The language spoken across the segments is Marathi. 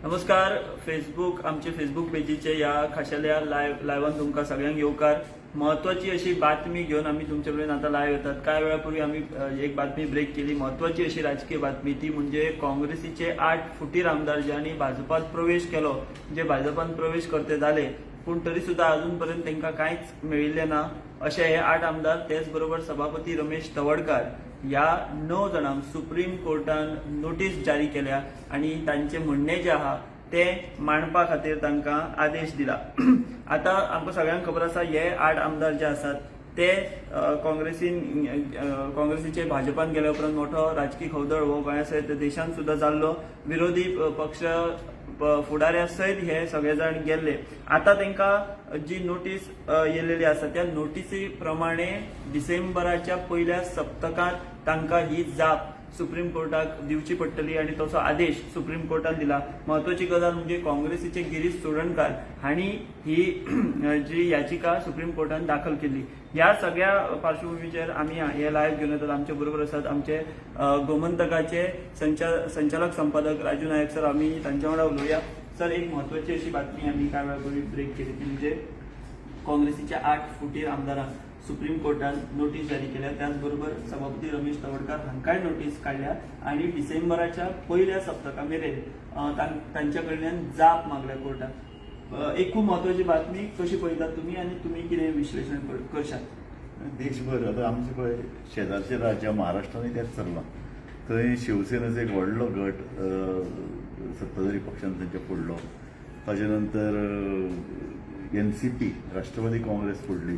नमस्कार. आमचे फेसबुक पेजीचे या खाशेल्या लायव्हान तुमकां सगळ्यांक येवकार. महत्वाची अशी बातमी घेऊन आम्ही तुमचे पर्यंत आता लाईव्ह येतात. काही वेळापूर्वी आम्ही एक बातमी ब्रेक केली. महत्वाची अशी राजकीय बातमी ती म्हणजे काँग्रेसीचे 8 फुटीर आमदार ज्यांनी भाजपात प्रवेश केलो, जे भाजपात प्रवेश करते झाले पण तरी सुद्धा अजूनपर्यंत त्यांना काहीच मिळिल्ले ना. असे हे 8 आमदार त्याचबरोबर सभापती रमेश तवडकार या 9 जणांक सुप्रीम कोर्टान नोटीस जारी केल्या आणि तांचे म्हणणे जे आहा ते मांडपा खातीर तांकां आदेश दिला. आता आमकां सगळ्यांक खबर आसा हे 8 आमदार जे आसात ते काँग्रेसीचे भाजपान गेल्या उपरांत मोठो राजकीय खवदळ हो गोंया देशांत सुद्धा जाल्लो. विरोधी पक्ष फुडाऱ्या सयत हे सगळे जाण गेल्ले. आता तांकां जी नोटीस येयलेली आसा त्या नोटीसी प्रमाणे डिसेंबराच्या पहिल्या सप्तकांत तांकां ही जाप सुप्रीम कोर्टाक दिवची पडटली आणि तसो आदेश सुप्रीम कोर्टान दिला. महत्वाची गजाल म्हणजे काँग्रेसीचे गिरीश चोडणकार हांणी ही जी याचिका सुप्रीम कोर्टान दाखल केली. ह्या सगळ्या पार्श्वभूमीचेर आम्ही हे लायव्ह घेऊन येतात. आमचे बरोबर असतात आमचे गोमंतकाचे संचालक संपादक राजू नायक सर. आम्ही तांच्या वांगडा उलोवया. सर, एक महत्वाची अशी बातमी आम्ही काय वेळापूर्वी ब्रेक केली ती म्हणजे काँग्रेसीच्या 8 फुटीर आमदारांक सुप्रीम कोर्टान नोटीस जारी केल्या. त्याचबरोबर सभापती रमेश तवडकार हांकाय नोटीस काढल्या आणि डिसेंबराच्या पहिल्या सप्तका मेरेन तांच्या कडल्यान जाप मागल्या कोर्टान. एक खूप महत्वाची बातमी. कशी पळयतात तुम्ही आणि तुम्ही कितें विश्लेषण करशात? देशभर आता आमचे पळय शेजारचे राज्य महाराष्ट्रानूय तेच चल्लां. थंय शिवसेनेचो एक व्हडलो गट सत्ताधारी पक्षान तेंचे फोडलो. ताजे नंतर NCP राष्ट्रवादी काँग्रेस फोडली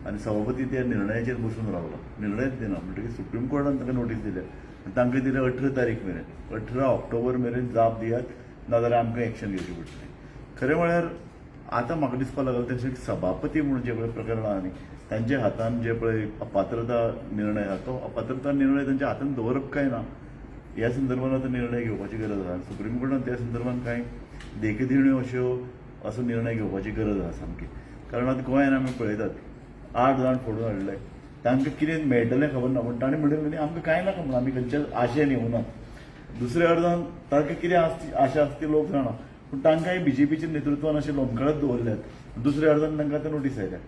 आणि सभापती त्या निर्णयाचेर बसून रावला. निर्णयच दिना म्हणटकीर सुप्रीम कोर्टान तांकां नोटीस दिल्या आनी तांकां दिल्या 18 तारीख मेरेन, 18 ऑक्टोबर मेरेन जाप दियात, नाजाल्यार आमकां एक्शन घेवची पडटली. खरें म्हळ्यार आतां म्हाका दिसपाक लागला तशें सभापती म्हणून जे पळय प्रकरण आहा न्ही तांच्या हातान जे पळय अपात्रता निर्णय आहा तो अपात्रता निर्णय तांच्या हातान दवरप काय ना ह्या संदर्भात आता निर्णय घेवपाची गरज आहा. सुप्रीम कोर्टान त्या संदर्भात कांय देखदिण्यो असो निर्णय घेवपाची गरज आहा सामकी. कारण आतां गोंयांत आमी पळयतात 8 जाण फोडून हाडले. तांकां कितें मेळटलें खबर ना पूण ताणें म्हणलें आमकां कांय नाका म्हणून आमी खंयच्या आशेन येवनात. दुसऱ्या अर्दान तांकां कितें आशा आसा ती लोक जाणा पूण तांकांय BJPच्या नेतृत्वान अशें लोंबकळत दवरल्यात. दुसऱ्या अर्दान तांकां आतां नोटीस आयल्या.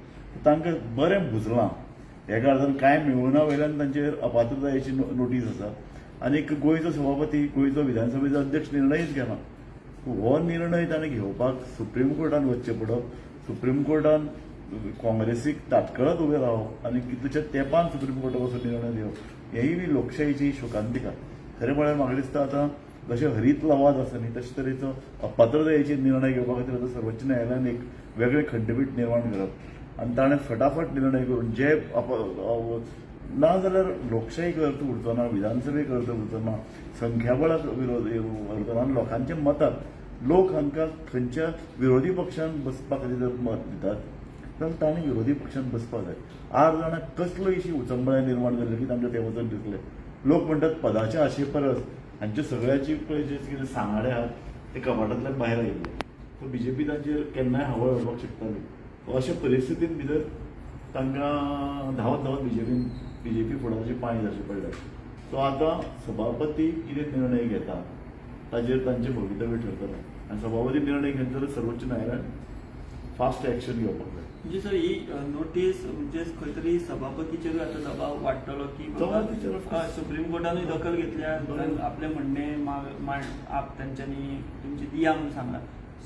तांकां बरें भुजलां. एका अर्दान कांय मेळुना वयल्यान तांचेर अपात्रतायेची नोटीस आसा आनी गोंयचो सभापती गोंयचो विधानसभेचो अध्यक्ष निर्णयच घेना. हो निर्णय ताणें घेवपाक सुप्रीम कोर्टान वचचें पडप. सुप्रीम कोर्टान काँग्रेसीक तात्काळात उबें रावप आनी कितलेच्या तेंपान सुप्रीम कोर्टाक वचून निर्णय दिवप हेय बी लोकशायेची शोकांतिका. खरें म्हळ्यार म्हाका दिसता आतां जशें हरीत लवाद आसा न्ही तशे तरेचो अपात्रतायेचेर निर्णय घेवपा खातीर आतां सर्वोच्च न्यायालयान एक वेगळें खंडपीठ निर्माण करप आनी ताणें फटाफट निर्णय करून जे ना जाल्यार लोकशायेक अर्थ उरचो ना, विधानसभेक अर्थ उरचो ना, संख्याबळाक विरोध उरचो ना. लोकांचे मताक लोक हांकां खंयच्या विरोधी पक्षान बसपा खातीर मत दितात तर ताणें विरोधी पक्षान बसपाक जाय. 8 जाणांक कसलो इशी उचंबळ्या निर्माण जाल्ली की तांकां ते वचून दिसले. लोक म्हणटात पदाच्या आशे परस हांचे सगळ्याची पळय जे कितें सांगाडे आहात ते कपाटांतल्यान भायर आयिल्ले. सो BJP तांचेर केन्नाय हवळ हाडपाक शकताली. अशा परिस्थितीन भितर तांकां धांवत धांवत BJP फुडारचे पांय जावचे पडले. सो आतां सभापती कितें निर्णय घेता ताचेर तांचें भवितव्य ठरतलें आनी सभापती निर्णय घेतलो जाल्यार सर्वोच्च न्यायालयान फास्ट एक्शन घेवपाक जाय. म्हणजे सर ही नोटीस म्हणजे खंय तरी सभापतीचेर आता दबाव वाडटलो की सुप्रीम कोर्टानूय दखल घेतल्या आपले म्हणणे तांच्यांनी तुमची दिया म्हणून सांगला.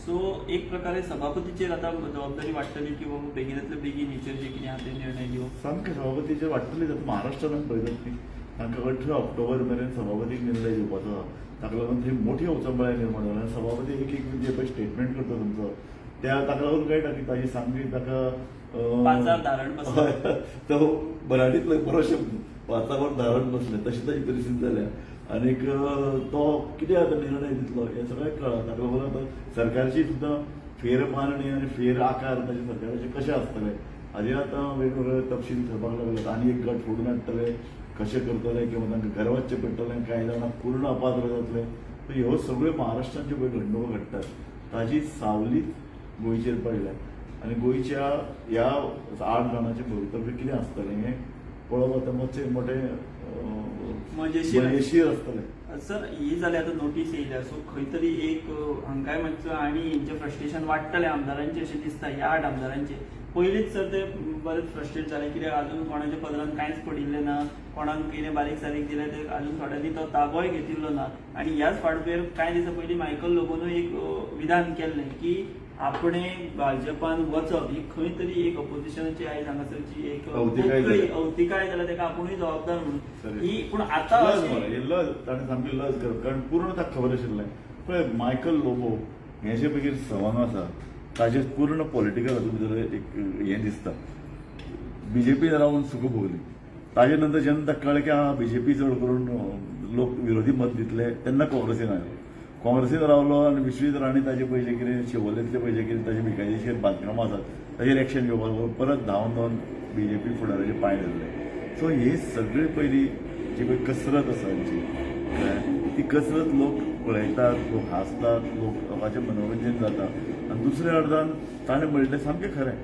सो एक प्रकारे सभापतीचेर आता जबाबदारी वाडटली की बाबा बेगिनांतल्या बेगीन हेचेर जे कितें आहा ते निर्णय घेवप. सामकें सभापतीचेर वाडटली. जाता महाराष्ट्रान पळयतात न्ही तांकां 18 ऑक्टोबर मेरेन सभापतीक निर्णय घेवपाचो आहा. ताका लागून थंय मोठी उचंबळ्या निर्माण जाल्या. सभापती एक म्हणजे पळय स्टेटमेंट करता तुमचो त्या ताका लागून कळटा की ताची सामकी ताका पाचार धारण बसलें. तो मराठींतलो बरो शब्द पाचावर धारण बसलें तशी ताची परिस्थिती जाल्या. आनीक तो कितें आतां निर्णय दितलो हें सगळें कळना. ताका लागून आतां सरकारची सुद्दां फेरमारणी आनी फेर आकार ताचे सरकाराचे कशें आसतले हाजे आतां वेगवेगळे तपशील ठरपाक लागल्यात. आनी एक गट फोडून हाडटले कशें करतले किंवा तांकां घर वचचें पडटलें, कांय जाणांक पूर्ण अपात्र जातले. सो ह्यो सगळ्यो महाराष्ट्रान ज्यो पळय घडणुको घडटात ताची सावलीच गोंयचेर पडल्या आनी गोंयच्या ह्या 8 जाणांचें भवितव्य कितें आसतलें हें पळोवप आतां मोठें मजेशीर आसतलें. सर ही जाल्यार आतां नोटीस येयल्या सो खंय तरी एक हांकांय मातसो आनी हेंचें फ्रस्ट्रेशन वाडटलें आमदारांचें अशें दिसता ह्या 8 आमदारांचें. पयलींच सर ते बरेच फ्रस्ट्रेट जाले कित्याक अजून कोणाच्या पदरान कांयच पडिल्लें ना, कोणाक कितें बारीक सारीक दिलें ते अजून थोड्यांनी तो ताबोय घेतिल्लो ना. आनी ह्याच फाटभुंयेर कांय दिसा पयलीं मायकल लोबोनूय एक विधान केल्लें की आपणे भाजपान वचप ही खंय तरी एक अपोजिशनाची आयज हांगासरची एक अवतिकाय जाल्यार ताका आपुणूय जबाबदार म्हणून ही. पूण आतां लज ताणें सामकी लज करप, कारण पूर्ण ताका खबर आशिल्लें पळय मायकल लोबो हे जे पैकी सवंग आसा ताजे पूर्ण पॉलिटिकल भितर एक हें दिसता. बीजेपी रावन सुख भोगली, ताजे नंतर जेन्ना ताका कळ्ळें की बीजेपी चड करून लोक विरोधी मत दितले तेन्ना काँग्रेसीन आयलो. काँग्रेसीन रावलो आनी विश्वीत राणी ताजे पयलीं कितें शिवोलेंतले पयलीं कितें ताजे बेकायदेशीर बांदकामां आसात ताजेर एक्शन घेवपाक लागलो. परत धांवन बीजेपी फुडाऱ्याचे पांय धरले. सो ही सगळी पयली जी पळय कसरत आसा आमची ती कसरत लोक पळयतात, लोक हांसतात, लोकांचें मनोरंजन जाता. आनी दुसऱ्या अर्दान ताणें म्हणलें सामकें खरें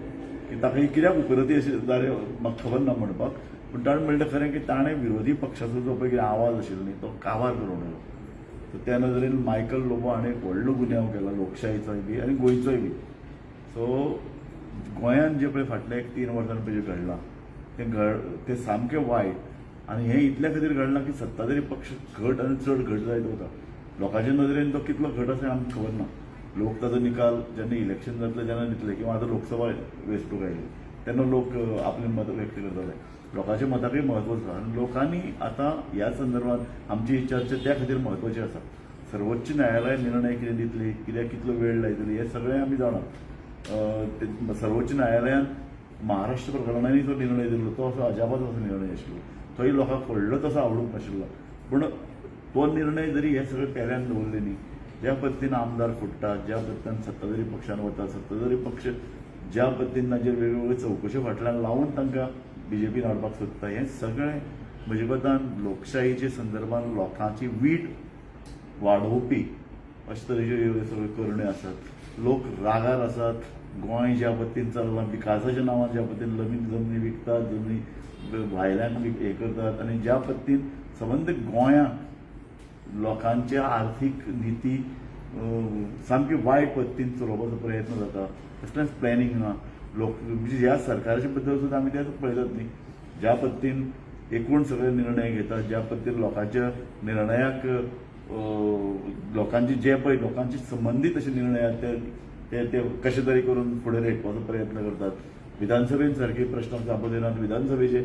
की ताका कित्याक उपरती अशें जालें म्हाका खबर ना म्हणपाक, पूण ताणें म्हणलें खरें की ताणें विरोधी पक्षाचो जो पळय आवाज आशिल्लो न्ही तो काबार करून उडयलो. सो त्या नदरेन मायकल लोबो हाणें एक व्हडलो गुन्यांव केला लोकशायेचोय बी आनी गोंयचोय बी. सो गोंयांत जे पळय फाटल्या 3 वर्सां पयलीं घडलां तें सामकें वायट. आनी हें इतल्या खातीर घडलां की सत्ताधारी पक्ष घट आनी चड घट जायत वता. लोकांच्या नदरेन तो कितलो घट आसा हें आमकां खबर ना. लोक ताचो निकाल जेन्ना इलेक्शन जातलें तेन्ना दितले किंवा आतां लोकसभा वेंचणूक आयली तेन्ना लोक आपलें मत व्यक्त करतले. लोकांच्या मताकय म्हत्व आसा आनी लोकांनी आतां ह्या संदर्भात आमची ही चर्चा त्या खातीर म्हत्वाची आसा. सर्वोच्च न्यायालय निर्णय कितें दितली, कित्याक कितलो वेळ लायतली हें सगळें आमी जाणा. सर्वोच्च न्यायालयान महाराष्ट्र प्रकरणांनी जो निर्णय दिल्लो तो असो अजापात असो निर्णय आशिल्लो. थंय लोकांक व्हडलो तसो आवडूंक नाशिल्लो. पूण तो निर्णय जरी हे सगळे पेल्यान दवरले न्ही, ज्या पद्दतीन आमदार फुट्टात, ज्या पद्दतीन सत्ताधारी पक्षान वता, सत्ताधारी पक्ष ज्या पद्दतीन तांचेर वेगवेगळ्यो चवकश्यो फाटल्यान लावून तांकां बीजेपीन हाडपाक सोदता, हें सगळें म्हजे कोतान लोकशायेच्या संदर्भान लोकांची वीट वाडोवपी अशे तरेच्यो ह्यो सगळ्यो करण्यो आसात. लोक रागार आसात. गोंय ज्या पद्दतीन चल्लां, विकासाच्या नांवान ज्या पद्दतीन जमनी विकतात, जमनी भायल्यांक हें करतात आनी ज्या पद्दतीन संबंद गोंयांत लोकांचे आर्थीक नीती सामकी वायट पद्दतीन चलोवपाचो प्रयत्न जाता. कसलेंच प्लॅनिंग ना. लोक म्हणजे ह्या सरकाराचे बद्दल सुद्दां आमी तेच पळयतात न्ही, ज्या पद्दतीन एकूण सगळे निर्णय घेतात, ज्या पद्दतीन लोकांच्या निर्णयाक लोकांचे जे पळय लोकांचे संबंदीत असे निर्णय आहेत ते कशे तरी करून फुडें रेटपाचो प्रयत्न करतात. विधानसभेन सारके प्रश्न जावपा दिनात, विधानसभेचे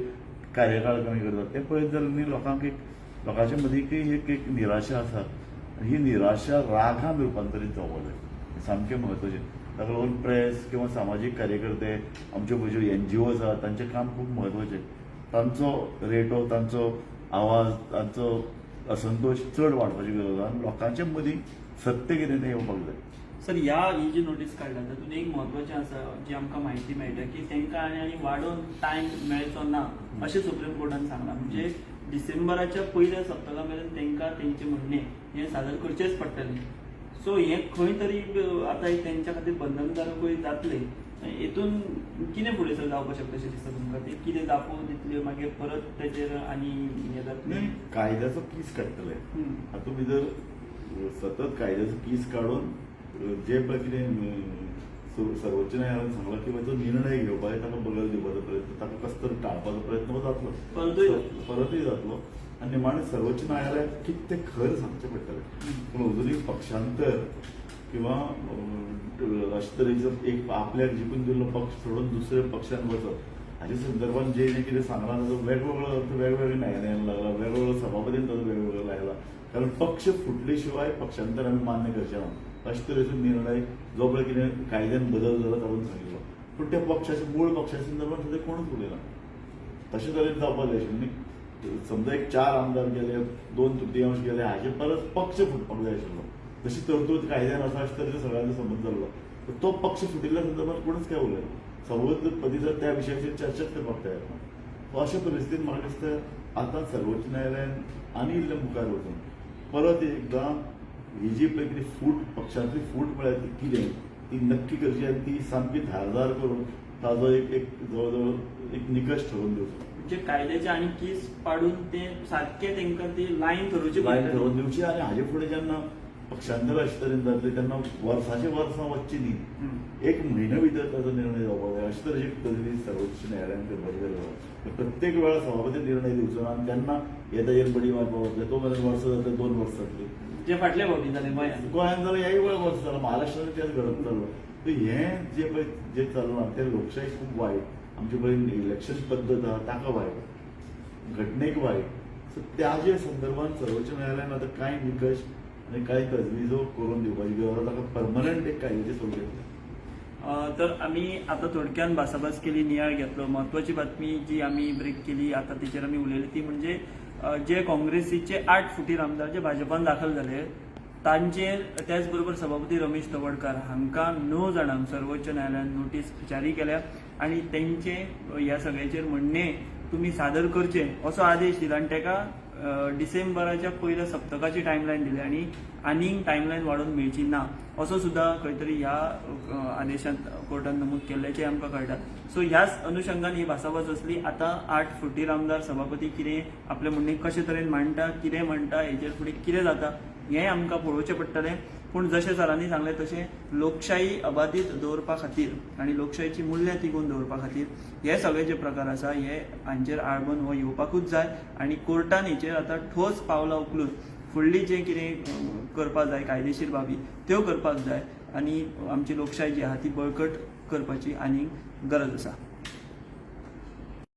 कार्यकाळ कमी करतात. ते पळयत जाल्यार न्ही लोकांच्या मदीं एक निराशा आसा. ही निराशा रागान रुपांतरीत जावपाक जाय, सामकें म्हत्वाचें. ताका लागून प्रेस किंवा सामाजीक कार्यकर्ते आमच्यो ज्यो NGO आसात तांचें काम खूब म्हत्वाचें. तांचो रेटो, तांचो आवाज, तांचो असंतोश चड वाडपाची गरज आसा आनी लोकांच्या मदीं सत्य कितें तें येवपाक जाय. सर ही जी नोटीस काडल्या तातूंत एक म्हत्वाचें आसा जी आमकां म्हायती मेळटा की तांकां आनी वाडोवन टायम मेळचो ना अशें सुप्रीम कोर्टान सांगलां. म्हणजे डिसेंबराच्या पयल्या सप्तका मेरेन तांकां तेंचें म्हणणें हें सादर करचेंच पडटलें. सो हें खंय तरी आतां तेंच्या खातीर बंधनकारकूय जातलें. हेतून कितें फुडें सर जावपाक शकता अशें दिसता तुमकां? ते कितें दाखोवन दितले मागीर परत तेचेर आनी हें जातलें? कायद्याचो कीस काडटले. हातूंत भितर सतत कायद्याचो कीस काडून जे पळय कितें सर्वोच्च न्यायालयान सांगलां की जो निर्णय घेवपाक ताका बगल दिवपाचो प्रयत्न, ताका कसो तरी टाळपाचो प्रयत्न जातलो, परतूय जातलो. आनी निमाणें सर्वोच्च न्यायालयाक कितें तें खरें सांगचें पडटलें. पूण अजुनूय पक्षांतर किंवा अशे तरेचो एक आपल्याक जिखून दिल्लो पक्ष सोडून दुसऱ्या पक्षान वचप हाच्या संदर्भात जे कितें सांगलां ताचो वेगवेगळ्या न्यायालयान लागला, वेगवेगळ्यो सभापतीन ताचो वेगवेगळो लायला. कारण पक्ष फुटले शिवाय पक्षांतर आमी मान्य करचे ना अशे तरेचो निर्णय जो पळय कितें कायद्यान बदल जाला तातूंत सांगिल्लो. पूण त्या पक्षाच्या मूळ पक्षाच्या संदर्भात सुद्दां कोणूच उलयना. तशे तरेन जावपाक जाय आशिल्लें न्ही. समजा एक 4 आमदार गेले, 2/3 गेले, हाचे परत पक्ष फुटपाक जाय आशिल्लो. जशी तरतूद कायद्यान आसा अशे तरेचो सगळ्यांचो संबंद जाल्लो. तो पक्ष फुटिल्ल्या संदर्भात कोणूच काय उलयना. सभापती जर त्या विशयाचेर चर्चाच करपाक तयार ना. अशा परिस्थितीन म्हाका दिसता आतां सर्वोच्च न्यायालयान आनी इल्लें मुखार वचून परत एकदां ही जी पळय कितें फूट पक्षांतली फूट म्हळ्यार ती कितें ती नक्की करची आनी ती सामकी धारदार करून ताजो एक जवळ जवळ एक निकश ठरोवन दिवचो. म्हणजे कायद्याचे आणि कीस पाडून ते सारखे तांकां ती लायन धरूची लायन पडटली. धरून दिवची आणि हाजे फुडें जेन्ना पक्षांतर अशे तरेन जातले तेन्ना वर्सांचे वर्सां वचची न्ही. हम्म. एक म्हयनो भितर ताचो निर्णय जावपाक जाय अशे तरेची तजवीज सर्वोच्च न्यायालयान करपाक जाय. प्रत्येक वेळा सभापती निर्णय दिवचो ना आनी तेन्ना हे ताजेर बडी मारपाक वतले. तो मेरेन वर्सां जातले 2 वर्सां जातली. जे फाटले फावटी जाले गोंयांत. गोंयांत जाल्यार हेय वेळ वर्स जालो महाराष्ट्रान तेच घडत चाललो. तर हें जे पळय जे चल्लां तें लोकशाय खूब वायट. आमचे पळय इलेक्शन पद्दत आहा ताका वायट, घटनेक वायट. सो त्याचे संदर्भात सर्वोच्च न्यायालयान आतां कांय निकश आनी कांय तजविजो करून दिवपाची गरज. ताका परमनंट एक कायद्याची सोड घेतली. तर आम्ही आता थोडक्यान भासाभास केली, नियाळ घेतलो. महत्वाची बातमी जी आम्ही ब्रेक केली आता तेचेर आम्ही उलयली ती म्हणजे जे काँग्रेसीचे 8 फुटीर आमदार जे भाजपान दाखल झाले तांचेर त्याच बरोबर सभापती रमेश तवडकार हांकां 9 जाणांक सर्वोच्च न्यायालयान नोटीस जारी केल्या आणि तेंचे ह्या सगळ्याचेर म्हणणे तुम्ही सादर करचे असो आदेश दिला आणि ताका डिसेंबराच्या पहिल्या सप्तकाची टायमलायन दिली आणि आनीक टायमलायन वाडोवन मेळची ना असो सुद्धा खंय तरी ह्या आदेशांत कोर्टान नमूद केल्ल्याचें आमकां कळटा. सो ह्याच अनुशंगान ही भासाभास असली. आतां 8 फुटीर आमदार सभापती कितें आपले म्हणणे कशे तरेन मांडटा, कितें म्हणटा, हेचेर फुडें कितें जाता हें आमकां पळोवचें पडटलें. पूण जशें सरांनी सांगलें तशें लोकशाही अबाधीत दवरपा खातीर आनी लोकशायेची मुल्यां तिगोवन दवरपा खातीर हे सगळे जे प्रकार आसा हे हांचेर आळबन हो येवपाकूच जाय आनी कोर्टान हेचेर आतां ठोस पावलां उखलून फुडली जे कितें करपाक जाय कायदेशीर बाबी त्यो करपाक जाय आनी आमची लोकशाय जी आहा ती बळकट करपाची आनी गरज आसा.